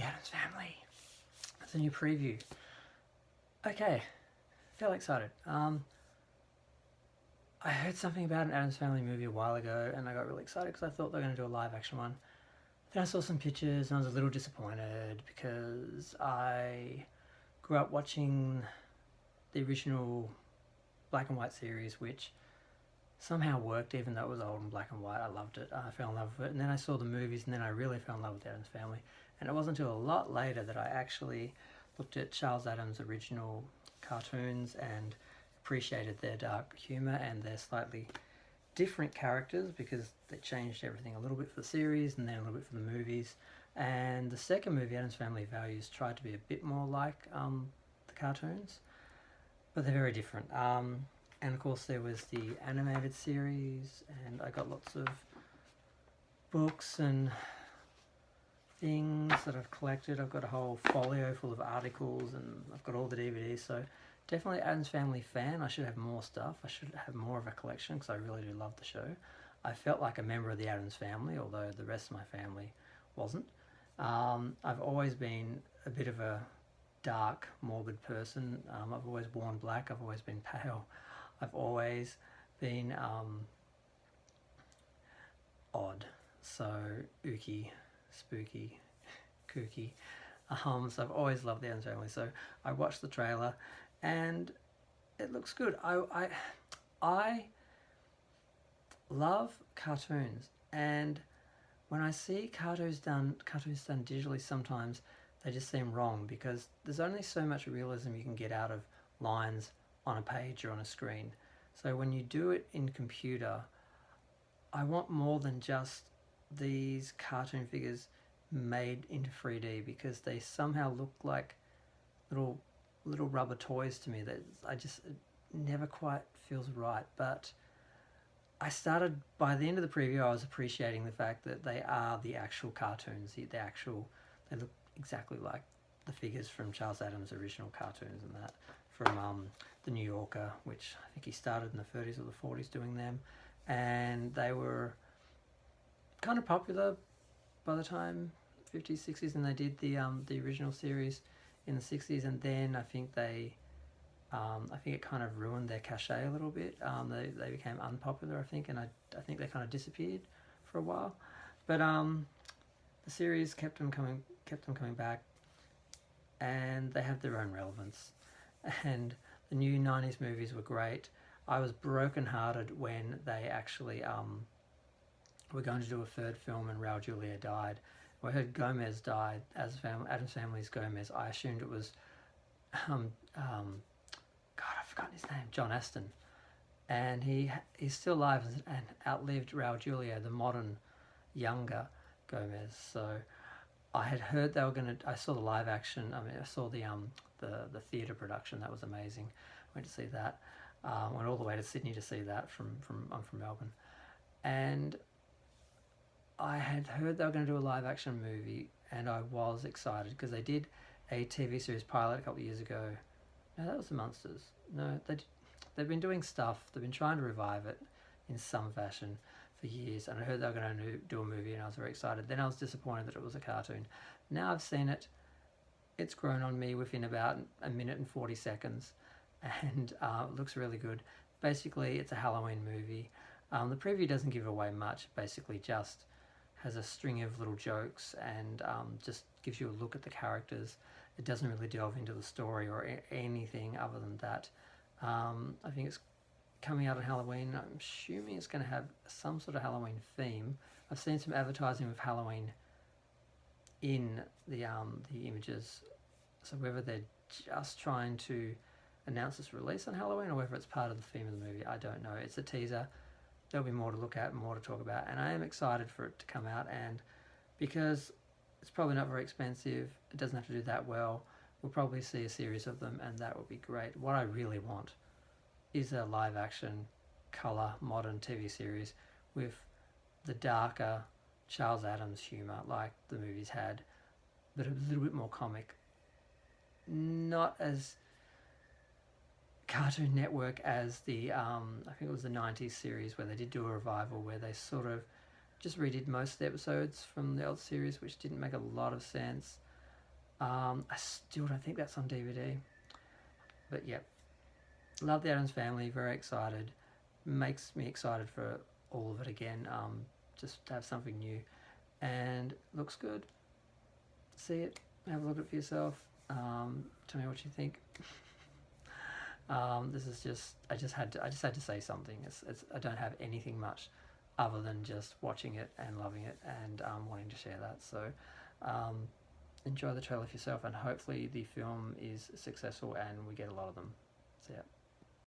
The Addams Family. It's a new preview. Okay, feel excited. I heard something about an Addams Family movie a while ago, and I got really excited because I thought they were going to do a live action one. Then I saw some pictures, and I was a little disappointed because I grew up watching the original black and white series, which somehow worked even though it was old and black and white. I loved it. I fell in love with it. And then I saw the movies, and then I really fell in love with the Addams Family. And it wasn't until a lot later that I actually looked at Charles Addams' original cartoons and appreciated their dark humour and their slightly different characters, because they changed everything a little bit for the series and then a little bit for the movies. And the second movie, Addams Family Values, tried to be a bit more like the cartoons, but they're very different. And of course there was the animated series, and I got lots of books and things that I've collected. I've got a whole folio full of articles, and I've got all the DVDs, so definitely Addams Family fan. I should have more stuff. I should have more of a collection because I really do love the show. I felt like a member of the Addams Family, although the rest of my family wasn't. I've always been a bit of a dark, morbid person. I've always worn black. I've always been pale. I've always been odd, so ooky, spooky, kooky. So I've always loved the Addams Family. So I watched the trailer, and it looks good. I love cartoons, and when I see cartoons done digitally, sometimes they just seem wrong because there's only so much realism you can get out of lines on a page or on a screen. So when you do it in computer, I want more than just these cartoon figures made into 3D, because they somehow look like little rubber toys to me. That it never quite feels right. But by the end of the preview, I was appreciating the fact that they are the actual cartoons. They look exactly like the figures from Charles Addams' original cartoons, and that from the New Yorker, which I think he started in the 30s or the 40s doing them, and they were kind of popular by the time 50s, 60s, and they did the original series in the 60s, and then I think it kind of ruined their cachet a little bit. They became unpopular, I think, and I think they kind of disappeared for a while. But the series kept them coming back, and they have their own relevance. And the new 90s movies were great. I was brokenhearted when they actually were going to do a third film and Raul Julia died. When I heard Gomez died, Addams Family's Gomez, I assumed it was, God, I've forgotten his name, John Aston. And he's still alive and outlived Raul Julia, the modern, younger Gomez. So I had heard they were going to, I saw the live action, I saw the theatre production. That was amazing. Went to see that. Went all the way to Sydney to see that. I'm from Melbourne. And I had heard they were going to do a live action movie, and I was excited because they did a TV series pilot a couple of years ago. No, that was The Munsters. No, they've been doing stuff. They've been trying to revive it in some fashion for years, and I heard they were going to do a movie, and I was very excited. Then I was disappointed that it was a cartoon. Now I've seen it. It's grown on me within about a minute and 40 seconds, and it looks really good. Basically, it's a Halloween movie. The preview doesn't give away much. Basically, just has a string of little jokes and just gives you a look at the characters. It doesn't really delve into the story or anything other than that. I think it's coming out on Halloween. I'm assuming it's going to have some sort of Halloween theme. I've seen some advertising with Halloween in the images. So whether they're just trying to announce its release on Halloween or whether it's part of the theme of the movie, I don't know. It's a teaser. There'll be more to look at and more to talk about, and I am excited for it to come out, and because it's probably not very expensive, it doesn't have to do that well, we'll probably see a series of them, and that would be great. What I really want is a live action, colour, modern TV series with the darker Charles Addams humour like the movies had, but a little bit more comic. Not as Cartoon Network as the I think it was the 90s series where they did do a revival where they sort of just redid most of the episodes from the old series, which didn't make a lot of sense. I still don't think that's on DVD. But yeah, love the Addams Family. Very excited. Makes me excited for all of it again. Just to have something new, and looks good. See it. Have a look at it for yourself. Tell me what you think. This is just I just had to say something. I don't have anything much other than just watching it and loving it and wanting to share that. So enjoy the trailer for yourself, and hopefully the film is successful and we get a lot of them. So yeah.